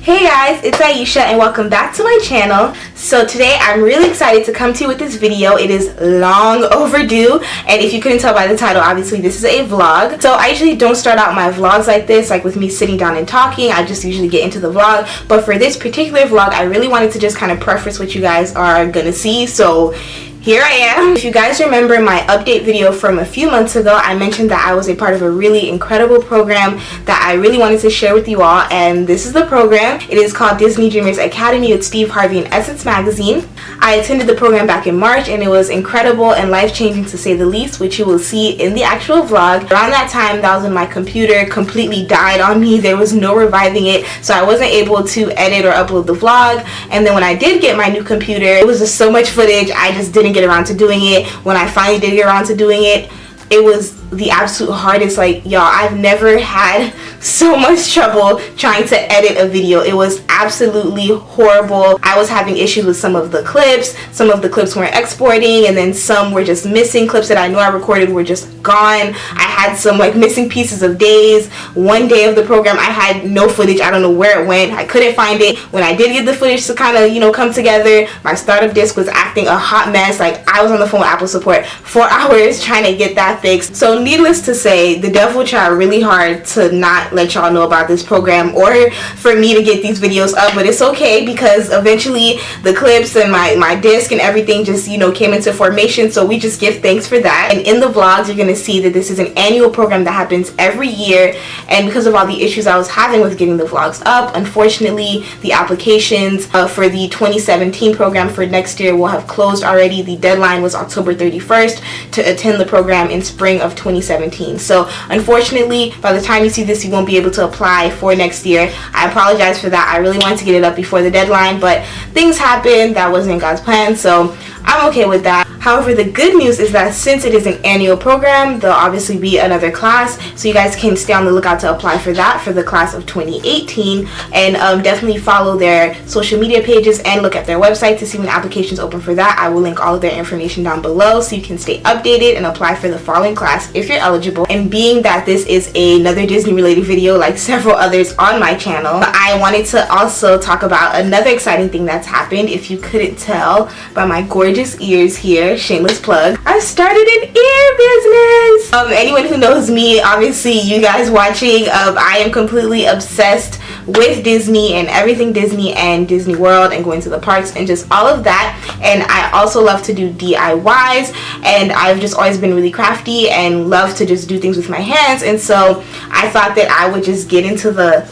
Hey guys, it's Aisha and welcome back to my channel. So today I'm really excited to come to you with this video. It is long overdue, and if you couldn't tell by the title, obviously this is a vlog. So I usually don't start out my vlogs like this, like with me sitting down and talking. I just usually get into the vlog, but for this particular vlog I really wanted to just kind of preface what you guys are gonna see. So here I am. If you guys remember my update video from a few months ago, I mentioned that I was a part of a really incredible program that I really wanted to share with you all, and this is the program. It is called Disney Dreamers Academy with Steve Harvey and Essence Magazine. I attended the program back in March and it was incredible and life-changing to say the least, which you will see in the actual vlog. Around that time, that was when my computer completely died on me. There was no reviving it, so I wasn't able to edit or upload the vlog. And then when I did get my new computer, it was just so much footage, I just didn't get around to doing it. When I finally did get around to doing it, it was the absolute hardest. Like, y'all, I've never had so much trouble trying to edit a video. It was absolutely horrible. I was having issues with some of the clips. Some of the clips weren't exporting, and then some were just missing. Clips that I know I recorded were just gone. I had some like missing pieces of days. One day of the program I had no footage. I don't know where it went. I couldn't find it. When I did get the footage to kind of, you know, come together, my startup disk was acting a hot mess. Like, I was on the phone with Apple support for hours trying to get that fixed. So needless to say, the devil tried really hard to not let y'all know about this program or for me to get these videos up, but it's okay because eventually the clips and my disc and everything just, you know, came into formation. So we just give thanks for that. And in the vlogs you're gonna see that this is an annual program that happens every year, and because of all the issues I was having with getting the vlogs up, unfortunately the applications for the 2017 program for next year will have closed already. The deadline was October 31st to attend the program in spring of 2017. So unfortunately, by the time you see this, you won't be able to apply for next year. I apologize for that. I really wanted to get it up before the deadline, but things happened. That wasn't God's plan, so I'm okay with that. However, the good news is that since it is an annual program, there'll obviously be another class, so you guys can stay on the lookout to apply for that for the class of 2018, and definitely follow their social media pages and look at their website to see when applications open for that. I will link all of their information down below so you can stay updated and apply for the following class if you're eligible. And being that this is another Disney related video like several others on my channel, I wanted to also talk about another exciting thing that's happened. If you couldn't tell by my gorgeous ears here, shameless plug, I started an ear business. Anyone who knows me, obviously you guys watching, I am completely obsessed with Disney and everything Disney and Disney World and going to the parks and just all of that. And I also love to do DIYs, and I've just always been really crafty and love to just do things with my hands, and so I thought that I would just get into the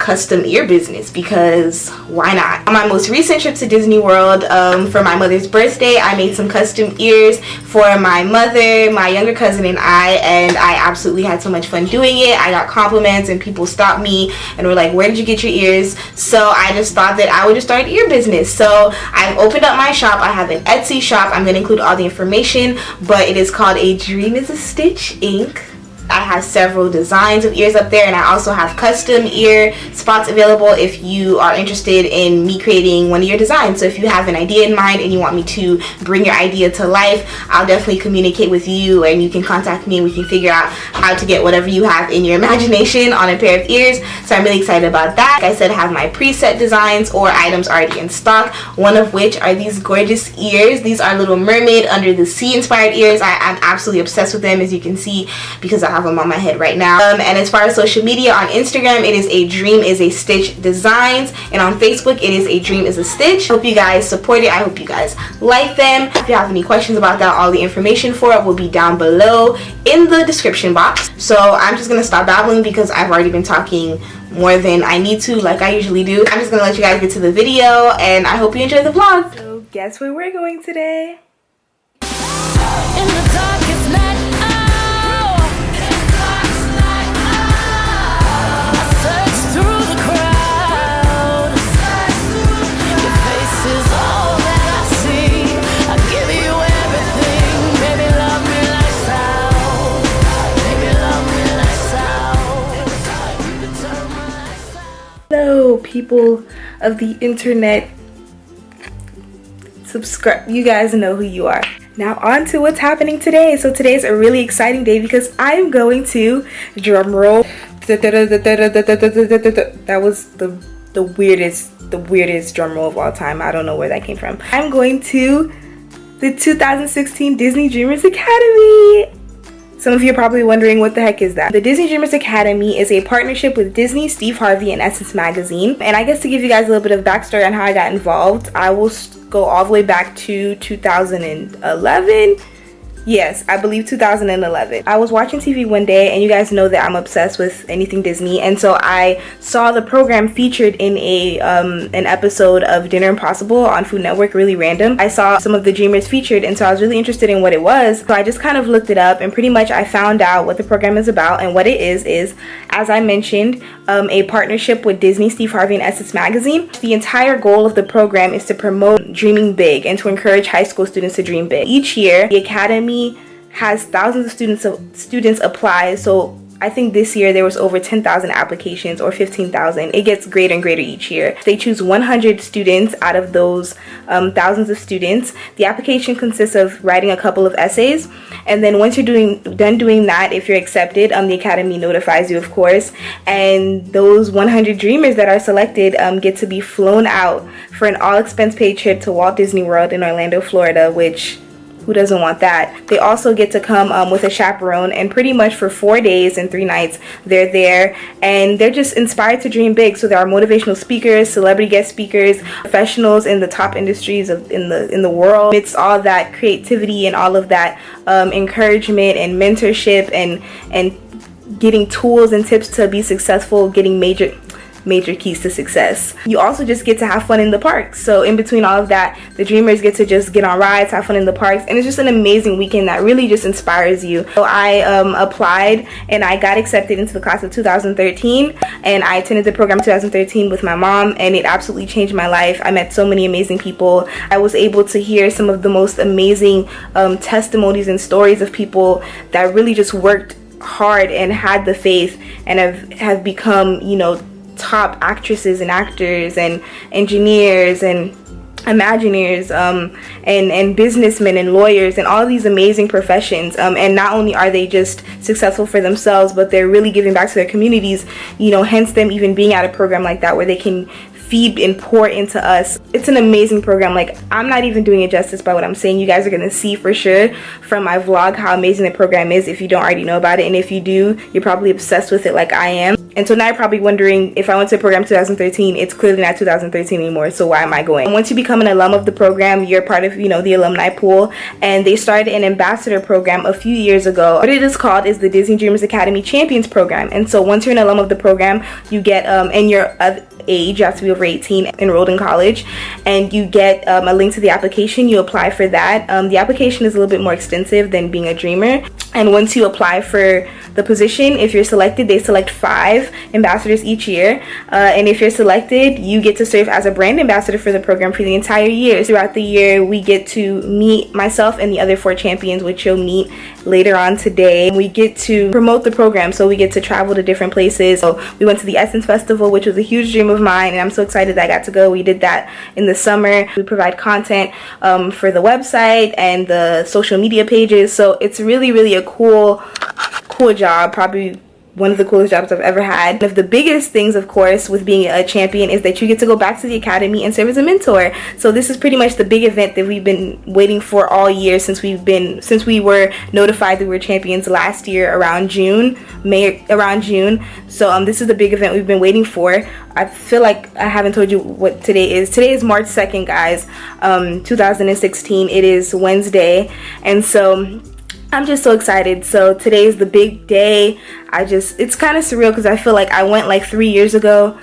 custom ear business, because why not? On my most recent trip to Disney World, for my mother's birthday, I made some custom ears for my mother, my younger cousin, and I absolutely had so much fun doing it. I got compliments and people stopped me and were like, where did you get your ears? So I just thought that I would just start an ear business. So I've opened up my shop. I have an Etsy shop. I'm going to include all the information, but it is called A Dream is a Stitch Inc. I have several designs of ears up there, and I also have custom ear spots available if you are interested in me creating one of your designs. So if you have an idea in mind and you want me to bring your idea to life, I'll definitely communicate with you, and you can contact me and we can figure out how to get whatever you have in your imagination on a pair of ears. So I'm really excited about that. Like I said, I have my preset designs or items already in stock, one of which are these gorgeous ears. These are Little Mermaid Under the Sea inspired ears. I'm absolutely obsessed with them, as you can see, because I have them on my head right now. And as far as social media, on Instagram it is A Dream is a Stitch Designs, and on Facebook it is A Dream is a Stitch. Hope you guys support it. I hope you guys like them. If you have any questions about that, all the information for it will be down below in the description box. So I'm just gonna stop babbling because I've already been talking more than I need to, like I usually do. I'm just gonna let you guys get to the video, and I hope you enjoy the vlog. So guess where we're going today? In the darkest night. Hello people of the internet, subscribe, you guys know who you are. Now on to what's happening today. So today's a really exciting day because I'm going to, drum roll, that was the the weirdest drum roll of all time. I don't know where that came from. I'm going to the 2016 Disney Dreamers Academy. Some of you are probably wondering, what the heck is that? The Disney Dreamers Academy is a partnership with Disney, Steve Harvey, and Essence Magazine. And I guess to give you guys a little bit of backstory on how I got involved, I will go all the way back to 2011. Yes, I believe 2011. I was watching TV one day, and you guys know that I'm obsessed with anything Disney, and so I saw the program featured in an episode of Dinner Impossible on Food Network, really random. I saw some of the Dreamers featured, and so I was really interested in what it was. So I just kind of looked it up, and pretty much I found out what the program is about. And what it is, as I mentioned, a partnership with Disney, Steve Harvey, and Essence Magazine. The entire goal of the program is to promote dreaming big and to encourage high school students to dream big. Each year, the Academy has thousands of students apply. So I think this year there was over 10,000 applications, or 15,000. It gets greater and greater each year. They choose 100 students out of those thousands of students. The application consists of writing a couple of essays, and then once you're done doing that, if you're accepted, the Academy notifies you, of course, and those 100 dreamers that are selected get to be flown out for an all-expense paid trip to Walt Disney World in Orlando, Florida, which, who doesn't want that? They also get to come with a chaperone, and pretty much for 4 days and 3 nights they're there, and they're just inspired to dream big. So there are motivational speakers, celebrity guest speakers, professionals in the top industries in the world. It's all that creativity and all of that encouragement and mentorship and getting tools and tips to be successful, getting major keys to success. You also just get to have fun in the parks. So in between all of that, the Dreamers get to just get on rides, have fun in the parks, and it's just an amazing weekend that really just inspires you. So I applied, and I got accepted into the class of 2013, and I attended the program in 2013 with my mom, and it absolutely changed my life. I met so many amazing people. I was able to hear some of the most amazing testimonies and stories of people that really just worked hard and had the faith and have become, you know, top actresses and actors and engineers and Imagineers and businessmen and lawyers and all these amazing professions, and not only are they just successful for themselves, but they're really giving back to their communities, you know, hence them even being at a program like that where they can feed and pour into us. It's an amazing program. Like, I'm not even doing it justice by what I'm saying. You guys are gonna see for sure from my vlog how amazing the program is if you don't already know about it, and if you do, you're probably obsessed with it like I am. And so now you're probably wondering, if I went to the program 2013, it's clearly not 2013 anymore, so why am I going? And once you become an alum of the program, you're part of, you know, the alumni pool, and they started an ambassador program a few years ago. What it is called is the Disney Dreamers Academy Champions Program. And so once you're an alum of the program, you get and you're of age, you have to be over 18, enrolled in college, and you get a link to the application. You apply for that. The application is a little bit more extensive than being a dreamer, and once you apply for the position, if you're selected, they select 5 ambassadors each year, and if you're selected, you get to serve as a brand ambassador for the program for the entire year. Throughout the year, we get to meet myself and the other 4 champions, which you'll meet later on today. We get to promote the program, so we get to travel to different places. So we went to the Essence Festival, which was a huge dream of mine, and I'm so excited that I got to go. We did that in the summer. We provide content for the website and the social media pages, so it's really a cool job, probably one of the coolest jobs I've ever had. One of the biggest things, of course, with being a champion is that you get to go back to the academy and serve as a mentor. So this is pretty much the big event that we've been waiting for all year since we were notified that we were champions last year around June. So this is the big event we've been waiting for. I feel like I haven't told you what today is. Today is March 2nd, guys, 2016. It is Wednesday, and so I'm just so excited. So today is the big day. It's kind of surreal because I feel like I went like 3 years ago,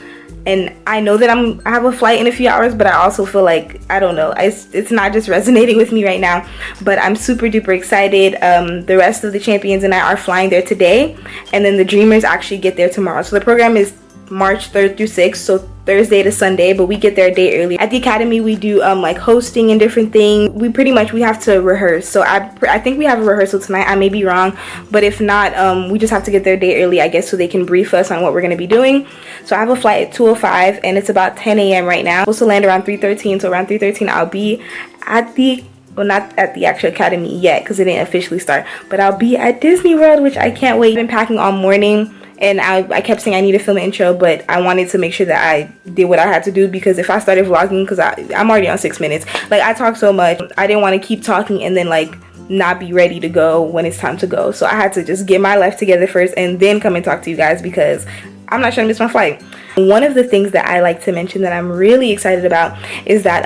and I know that I have a flight in a few hours, but I also feel like, I don't know, it's not just resonating with me right now, but I'm super duper excited. The rest of the champions and I are flying there today, and then the Dreamers actually get there tomorrow. So the program is March 3rd through 6th, so Thursday to Sunday, but we get there a day early. At the academy, we do like hosting and different things. We have to rehearse. So I think we have a rehearsal tonight. I may be wrong, but if not, we just have to get there a day early, I guess, so they can brief us on what we're going to be doing. So I have a flight at 2:05, and it's about 10 a.m. right now. I'm supposed to land around 3:13, so around 3:13 I'll be at the, well, not at the actual academy yet because it didn't officially start, but I'll be at Disney World, which I can't wait. I've been packing all morning, and I kept saying I need to film an intro, but I wanted to make sure that I did what I had to do, because if I started vlogging, because I'm already on 6 minutes, like I talk so much, I didn't want to keep talking and then like not be ready to go when it's time to go. So I had to just get my life together first and then come and talk to you guys, because I'm not trying to miss my flight. One of the things that I like to mention that I'm really excited about is that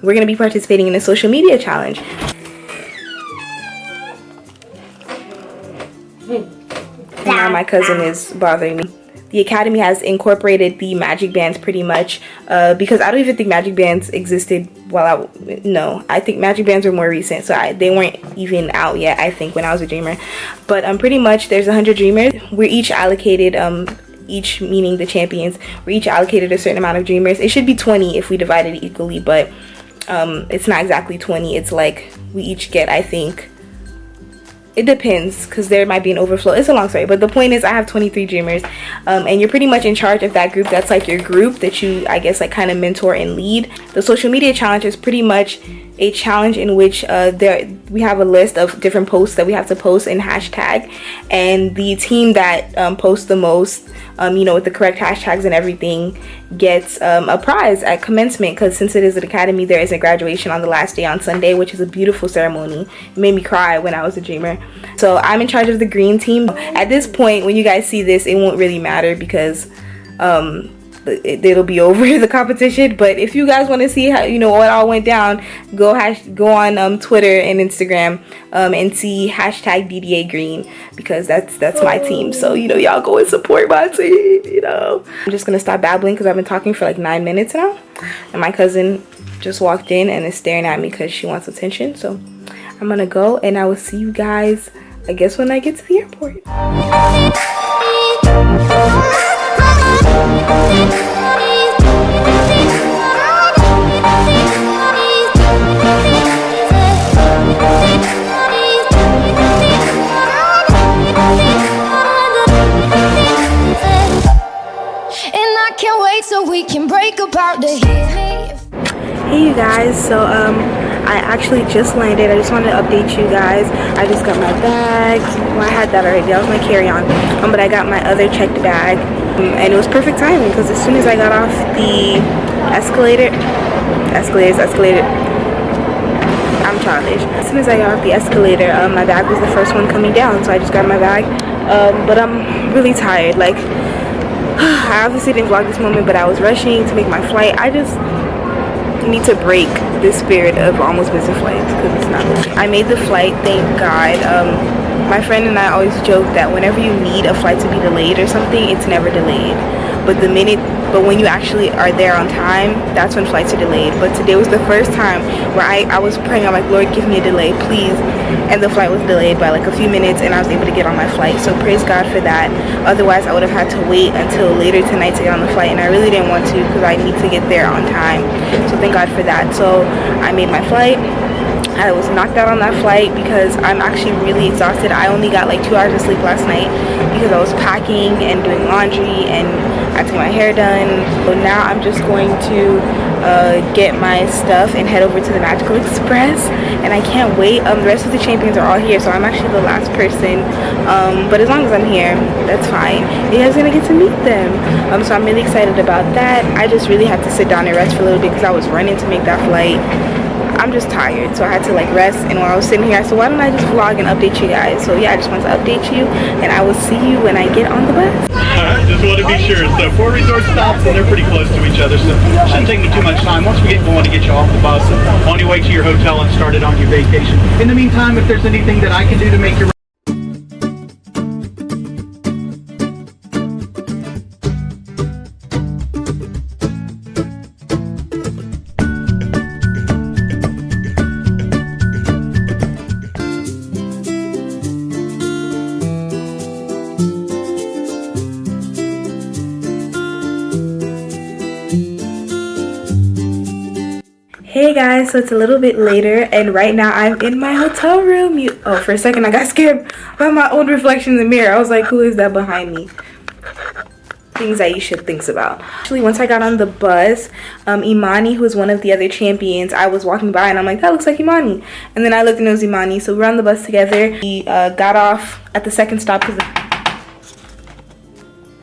we're going to be participating in a social media challenge. And now my cousin is bothering me. The Academy has incorporated the magic bands pretty much, because I don't even think magic bands existed while I think magic bands were more recent, so they weren't even out yet, I think, when I was a dreamer. But pretty much there's 100 dreamers. We're each allocated, each meaning the champions, we're each allocated a certain amount of dreamers. It should be 20 if we divide it equally, but it's not exactly 20. It's like we each get, I think, it depends, because there might be an overflow. It's a long story, but the point is I have 23 dreamers, and you're pretty much in charge of that group. That's like your group that you, I guess, like kind of mentor and lead. The social media challenge is pretty much a challenge in which we have a list of different posts that we have to post in hashtag, and the team that posts the most, with the correct hashtags and everything, gets a prize at commencement, because since it is an academy, there is a graduation on the last day on Sunday, which is a beautiful ceremony. It made me cry when I was a dreamer. So I'm in charge of the green team. At this point, when you guys see this, it won't really matter, because it'll be over the competition. But if you guys want to see how what all went down, go on Twitter and Instagram and see hashtag DDA Green, because that's my team. So y'all go and support my team. I'm just gonna stop babbling because I've been talking for like 9 minutes now, and my cousin just walked in and is staring at me because she wants attention. So I'm gonna go, and I will see you guys, I guess, when I get to the airport. So we can break apart the heat. Hey you guys, so I actually just landed. I just wanted to update you guys. I just got my bags. Well, I had that already. That was my carry-on. But I got my other checked bag, and it was perfect timing, because as soon as I got off the escalator. I'm childish. As soon as I got off the escalator, my bag was the first one coming down, so I just grabbed my bag. But I'm really tired. Like, I obviously didn't vlog this moment, but I was rushing to make my flight. I just need to break this spirit of almost missing flights, because it's not. I made the flight, thank God. My friend and I always joke that whenever you need a flight to be delayed or something, it's never delayed. But when you actually are there on time, that's when flights are delayed. But today was the first time where I was praying. I'm like, Lord, give me a delay, please. And the flight was delayed by like a few minutes, and I was able to get on my flight. So praise God for that. Otherwise, I would have had to wait until later tonight to get on the flight, and I really didn't want to, because I need to get there on time. So thank God for that. So I made my flight. I was knocked out on that flight because I'm actually really exhausted. I only got like 2 hours of sleep last night because I was packing and doing laundry, and I had to get my hair done. So now I'm just going to get my stuff and head over to the Magical Express, and I can't wait. The rest of the champions are all here, so I'm actually the last person, but as long as I'm here, that's fine. You guys are gonna get to meet them, so I'm really excited about that. I just really had to sit down and rest for a little bit because I was running to make that flight. I'm just tired, so I had to like rest, and while I was sitting here I said, why don't I just vlog and update you guys? So yeah, I just want to update you, and I will see you when I get on the bus. Alright, just want to be sure. So 4 resort stops, and they're pretty close to each other, so it shouldn't take me too much time. Once we get going to get you off the bus, on your way to your hotel and started on your vacation. In the meantime, if there's anything that I can do to make your Hey guys, so it's a little bit later, and right now I'm in my hotel room. Oh, for a second I got scared by my own reflection in the mirror. I was like, who is that behind me? Things Aisha thinks about. Actually, once I got on the bus, Imani, who was one of the other champions, I was walking by and I'm like, that looks like Imani. And then I looked and it was Imani, so we were on the bus together. We got off at the second stop because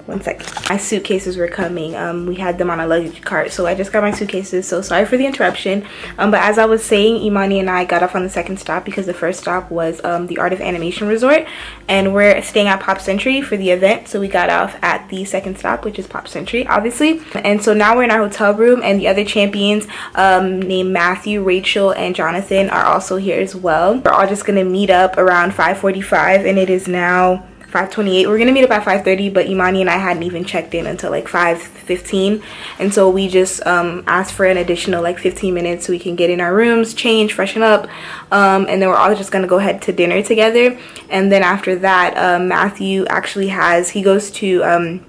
One second. My suitcases were coming. We had them on a luggage cart, so I just got my suitcases. So sorry for the interruption. But as I was saying, Imani and I got off on the second stop because the first stop was the Art of Animation Resort, and we're staying at Pop Century for the event. So we got off at the second stop, which is Pop Century, obviously. And so now we're in our hotel room, and the other champions named Matthew, Rachel, and Jonathan are also here as well. We're all just gonna meet up around 5:45, and it is now 5:28. We're gonna meet up at 5:30, but Imani and I hadn't even checked in until like 5:15, and so we just asked for an additional like 15 minutes so we can get in our rooms, change, freshen up, and then we're all just gonna go head to dinner together. And then after that, Matthew actually he goes to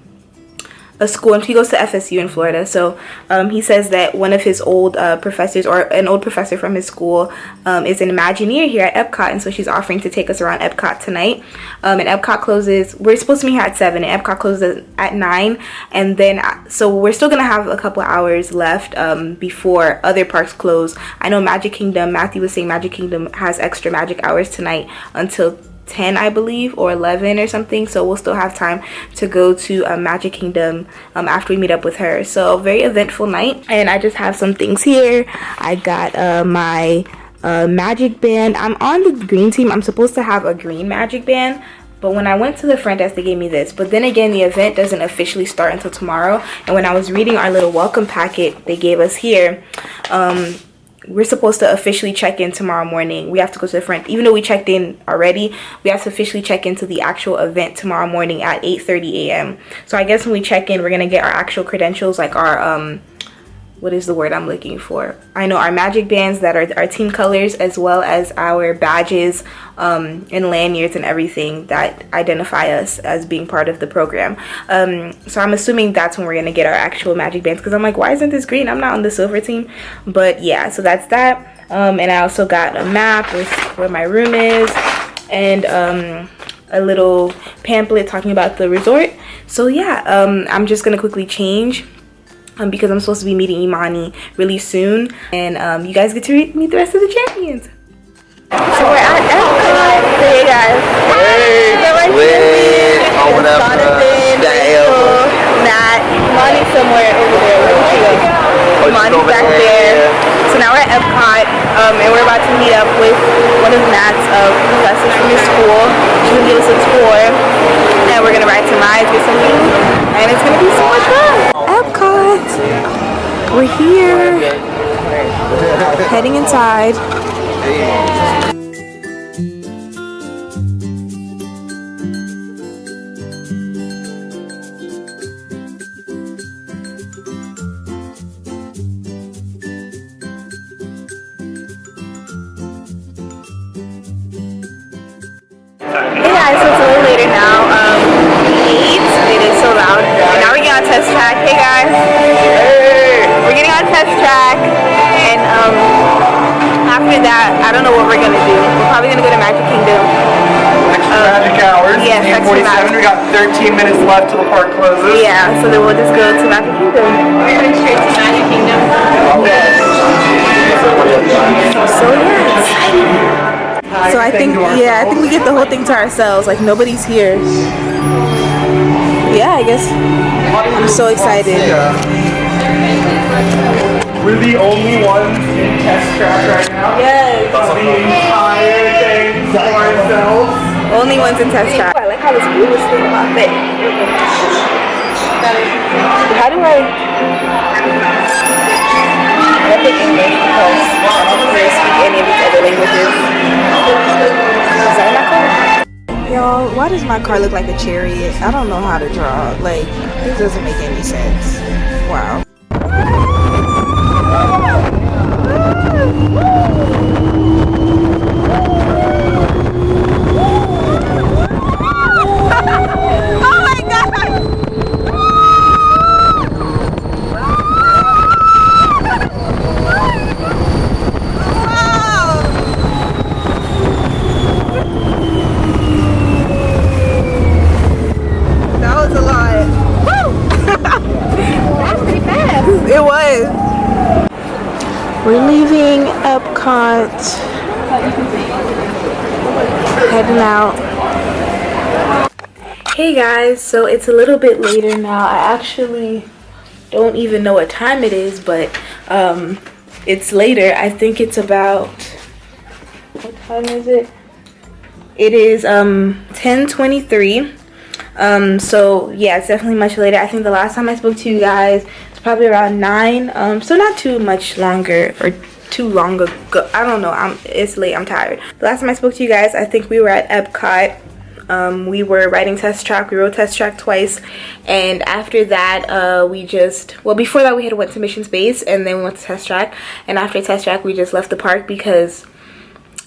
a school, and he goes to FSU in Florida. So he says that one of his old professors, or an old professor from his school, is an Imagineer here at Epcot, and so she's offering to take us around Epcot tonight. And Epcot closes, we're supposed to be here at 7, and Epcot closes at 9, and then so we're still gonna have a couple hours left before other parks close. I know Magic Kingdom, Matthew was saying Magic Kingdom has extra magic hours tonight until 10, I believe, or 11 or something, so we'll still have time to go to Magic Kingdom after we meet up with her. So very eventful night. And I just have some things here. I got my magic band. I'm on the green team. I'm supposed to have a green magic band, but when I went to the front desk, they gave me this. But then again, the event doesn't officially start until tomorrow, and when I was reading our little welcome packet they gave us here, we're supposed to officially check in tomorrow morning. We have to go to the front. Even though we checked in already, we have to officially check into the actual event tomorrow morning at 8:30 a.m. So I guess when we check in, we're going to get our actual credentials, like our, what is the word I'm looking for? I know our magic bands that are our team colors, as well as our badges and lanyards and everything that identify us as being part of the program. So I'm assuming that's when we're gonna get our actual magic bands, because I'm like, why isn't this green? I'm not on the silver team. But yeah, so that's that. And I also got a map with where my room is, and a little pamphlet talking about the resort. So yeah, I'm just gonna quickly change because I'm supposed to be meeting Imani really soon, and you guys get to meet the rest of the champions. So we're at Epcot. Hey guys. Hey. Liz. Oh, what up? Jonathan, Rachel, Matt, Imani's somewhere over there. Where did she go? Imani's back there. So now we're at Epcot, and we're about to meet up with one of Matt's professors from his school. She's gonna give us a tour, and we're gonna ride some rides, get some food, and it's gonna be so much fun. Epcot. We're here. Heading inside. Hey guys, so it's a little later now. We ate. It is so loud. And now we're getting on test track. Hey guys. Hey. We're getting on test track, and after that, I don't know what we're gonna do. We're probably gonna go to Magic Kingdom. Extra magic hours. Yes, extra 47. magic. We got 13 minutes left till the park closes. Yeah, so then we'll just go to Magic Kingdom. We're going straight to Magic Kingdom. So yes. So I think we get the whole thing to ourselves. Like nobody's here. Yeah, I guess. I'm so excited. We're the only ones in test track right now. Yes. The entire thing for ourselves. Only ones in test track. I like how this blue is still on my face. How do I pick English because I don't really speak any of these other languages. Is that my car? Y'all, why does my car look like a chariot? I don't know how to draw. Like, this doesn't make any sense. Wow. It was. We're leaving Epcot. Heading out. Hey guys, so it's a little bit later now. I actually don't even know what time it is, but it's later. I think it's about, what time is it? It is 10:23. So yeah, it's definitely much later. I think the last time I spoke to you guys it's probably around 9, so not too much longer or too long ago. I don't know, it's late, I'm tired. The last time I spoke to you guys, I think we were at Epcot. We were riding Test Track. We rode Test Track twice, and after that we just, well, before that we had went to Mission Space, and then we went to Test Track, and after Test Track we just left the park because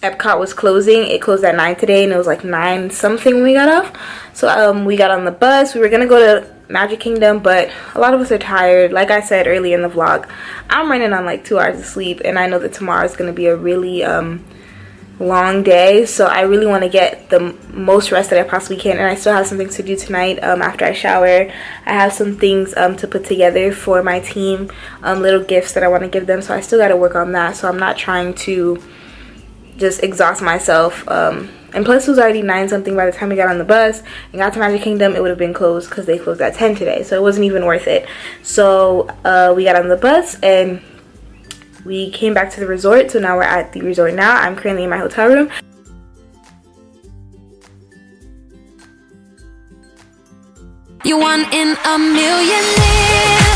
Epcot was closing. It closed at 9 today, and it was like 9 something when we got off. So we got on the bus. We were gonna go to Magic Kingdom, but a lot of us are tired. Like I said earlier in the vlog, I'm running on like 2 hours of sleep, and I know that tomorrow is gonna be a really long day, so I really want to get the most rest that I possibly can. And I still have some things to do tonight. After I shower, I have some things to put together for my team, little gifts that I want to give them, so I still got to work on that. So I'm not trying to just exhaust myself, and plus it was already 9 something by the time we got on the bus and got to Magic Kingdom. It would have been closed because they closed at 10 today, so it wasn't even worth it. So we got on the bus and we came back to the resort. So now we're at the resort now. I'm currently in my hotel room. You 1 in a million.